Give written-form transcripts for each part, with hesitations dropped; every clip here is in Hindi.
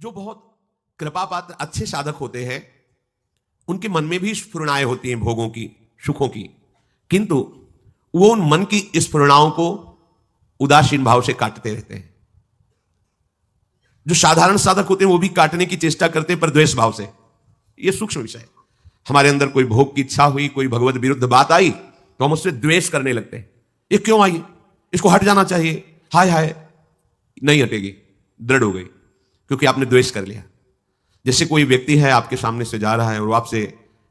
जो बहुत कृपा पात्र अच्छे साधक होते हैं उनके मन में भी स्फुरणाएं होती हैं भोगों की, सुखों की, किंतु वो उन मन की स्फुरणाओं को उदासीन भाव से काटते रहते हैं। जो साधारण साधक होते हैं वो भी काटने की चेष्टा करते हैं पर द्वेष भाव से। यह सूक्ष्म विषय है। हमारे अंदर कोई भोग की इच्छा हुई, कोई भगवत विरुद्ध बात आई तो हम उससे द्वेष करने लगते हैं। ये क्यों आई, इसको हट जाना चाहिए, हाय हाय, नहीं हटेगी, दृढ़ हो गई, क्योंकि आपने द्वेष कर लिया। जैसे कोई व्यक्ति है आपके सामने से जा रहा है और वो आपसे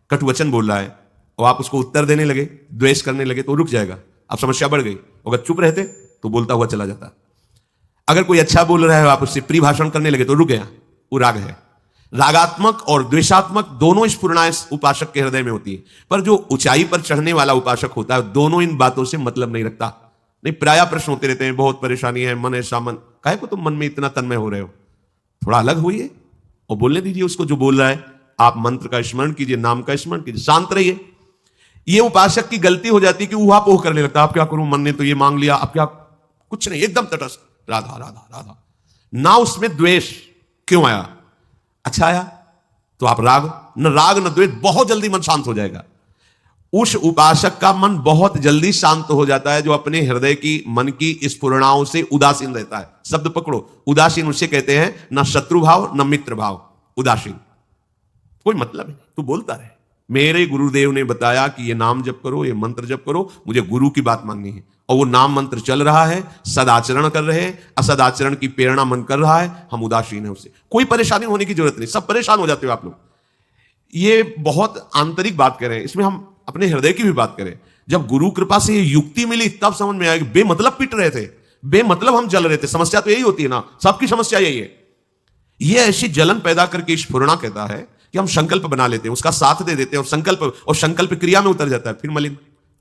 कटु वचन बोल रहा है और आप उसको उत्तर देने लगे, द्वेष करने लगे, तो रुक जाएगा, अब समस्या बढ़ गई। अगर चुप रहते तो बोलता हुआ चला जाता। अगर कोई अच्छा बोल रहा है आप उससे प्रिय भाषण करने लगे तो रुक गया, वो राग है। रागात्मक और द्वेषात्मक दोनों स्फुरणाएं उपासक के हृदय में होती है, पर जो ऊंचाई पर चढ़ने वाला उपासक होता है दोनों इन बातों से मतलब नहीं रखता। नहीं, प्राय प्रश्न होते रहते हैं, बहुत परेशानी है, मन ऐसा, मन काहे को तुम मन में इतना तन्मय हो रहे हो, थोड़ा अलग हुई और बोलने दीजिए उसको जो बोल रहा है। आप मंत्र का स्मरण कीजिए, नाम का स्मरण कीजिए, शांत रहिए। ये उपासक की गलती हो जाती है कि ऊहापोह करने लगता है, आप क्या करूं, मन ने तो ये मांग लिया, अब क्या, कुछ नहीं, एकदम तटस्थ, राधा राधा राधा, ना उसमें द्वेष। क्यों आया, अच्छा आया तो आप राग न द्वेष, बहुत जल्दी मन शांत हो जाएगा। उस उपासक का मन बहुत जल्दी शांत हो जाता है जो अपने हृदय की, मन की स्फुरणाओं से उदासीन रहता है। शब्द पकड़ो, उदासीन उसे कहते हैं ना शत्रु भाव न मित्र भाव, उदासीन। कोई मतलब नहीं, तू बोलता रहे। मेरे गुरुदेव ने बताया कि ये नाम जप करो, ये मंत्र जप करो, मुझे गुरु की बात माननी है, और वो नाम मंत्र चल रहा है, सदाचरण कर रहे हैं, असदाचरण की प्रेरणा मन कर रहा है, हम उदासीन है उससे। कोई परेशानी होने की जरूरत नहीं, सब परेशान हो जाते हो आप लोग। ये बहुत आंतरिक बात कर रहे हैं, इसमें हम अपने हृदय की भी बात करें। जब गुरु कृपा से ये युक्ति मिली तब समझ में आया कि बेमतलब पिट रहे थे, बेमतलब हम जल रहे थे। समस्या तो यही होती है ना, सबकी समस्या यही है। ये ऐसी जलन पैदा करके स्फुरना कहता है कि हम संकल्प बना लेते हैं, उसका साथ दे देते हैं, और संकल्प क्रिया में उतर जाता है।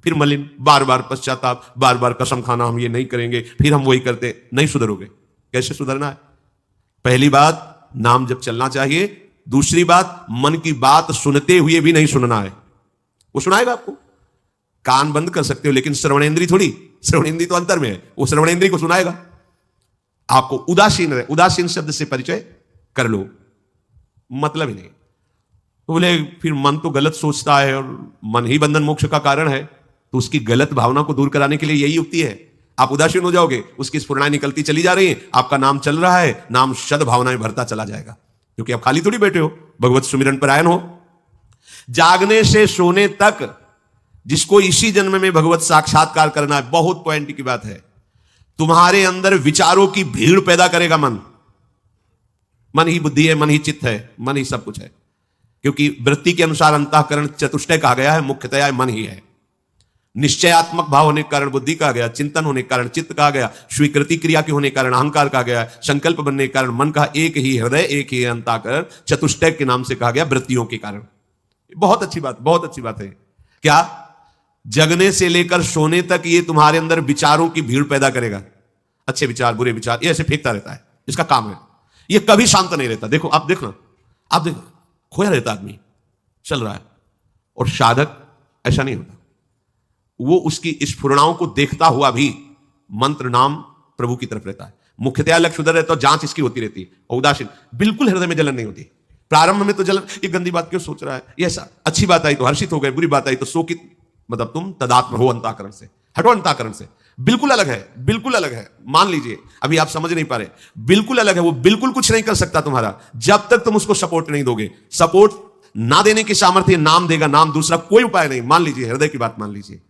फिर मलिन, बार बार पश्चाताप, बार बार कसम खाना, हम ये नहीं करेंगे, फिर हम वही करते। नहीं सुधरोगे। कैसे सुधरना है? पहली बात, नाम जब चलना चाहिए। दूसरी बात, मन की बात सुनते हुए भी नहीं सुनना है, वो सुनाएगा आपको। कान बंद कर सकते हो लेकिन श्रवणेंद्री थोड़ी, श्रवणेंद्री तो अंतर में है, वो श्रवणेंद्री को सुनाएगा। आपको उदासीन रहे, उदासीन शब्द से परिचय कर लो, मतलब ही नहीं। तो बोले फिर मन तो गलत सोचता है और मन ही बंधन मोक्ष का कारण है, तो उसकी गलत भावना को दूर कराने के लिए यही युक्ति है। आप उदासीन हो जाओगे, उसकी स्फुरणाएं निकलती चली जा रही हैं, आपका नाम चल रहा है, नाम शद भावनाएं भरता चला जाएगा, क्योंकि आप खाली थोड़ी बैठे हो, भगवत सुमिरन परायण हो। जागने से सोने तक जिसको इसी जन्म में भगवत साक्षात्कार करना है, बहुत पॉइंट की बात है। तुम्हारे अंदर विचारों की भीड़ पैदा करेगा मन। मन ही बुद्धि है, मन ही चित्त है, मन ही सब कुछ है, क्योंकि वृत्ति के अनुसार अंतःकरण चतुष्टय कहा गया है, मुख्यतया मन ही है। निश्चयात्मक भाव होने के कारण बुद्धि कहा गया, चिंतन होने के कारण चित्त कहा गया, स्वीकृति क्रिया के होने के कारण अहंकार कहा गया, संकल्प बनने के कारण मन का, एक ही हृदय, एक ही अंतःकरण, चतुष्टय के नाम से कहा गया वृत्तियों के कारण। बहुत अच्छी बात, बहुत अच्छी बात है। क्या? जगने से लेकर सोने तक ये तुम्हारे अंदर विचारों की भीड़ पैदा करेगा। अच्छे विचार, बुरे विचार, ये ऐसे फेंकता रहता है, इसका काम है। ये कभी शांत नहीं रहता। देखो, आप देखना, खोया रहता आदमी, चल रहा है। और साधक ऐसा नहीं होता, वो उसकी स्फुरणाओं को देखता हुआ भी मंत्र नाम प्रभु की तरफ रहता है। मुख्यतया लक्ष्य उधर रहता है, जांच इसकी होती रहती है। और उदासीन, बिल्कुल हृदय में जलन नहीं होती। प्रारंभ में तो जलन, ये गंदी बात क्यों सोच रहा है, ये ऐसा, अच्छी बात आई तो हर्षित हो गए, बुरी बात आई तो शोकित। मतलब तुम तदात्म हो अंतःकरण से, हटो अंतःकरण से। बिल्कुल अलग है, बिल्कुल अलग है। मान लीजिए अभी आप समझ नहीं पा रहे, बिल्कुल अलग है। वो बिल्कुल कुछ नहीं कर सकता तुम्हारा जब तक तुम उसको सपोर्ट नहीं दोगे। सपोर्ट ना देने की सामर्थ्य नाम देगा, नाम दूसरा कोई उपाय नहीं। मान लीजिए, हृदय की बात मान लीजिए,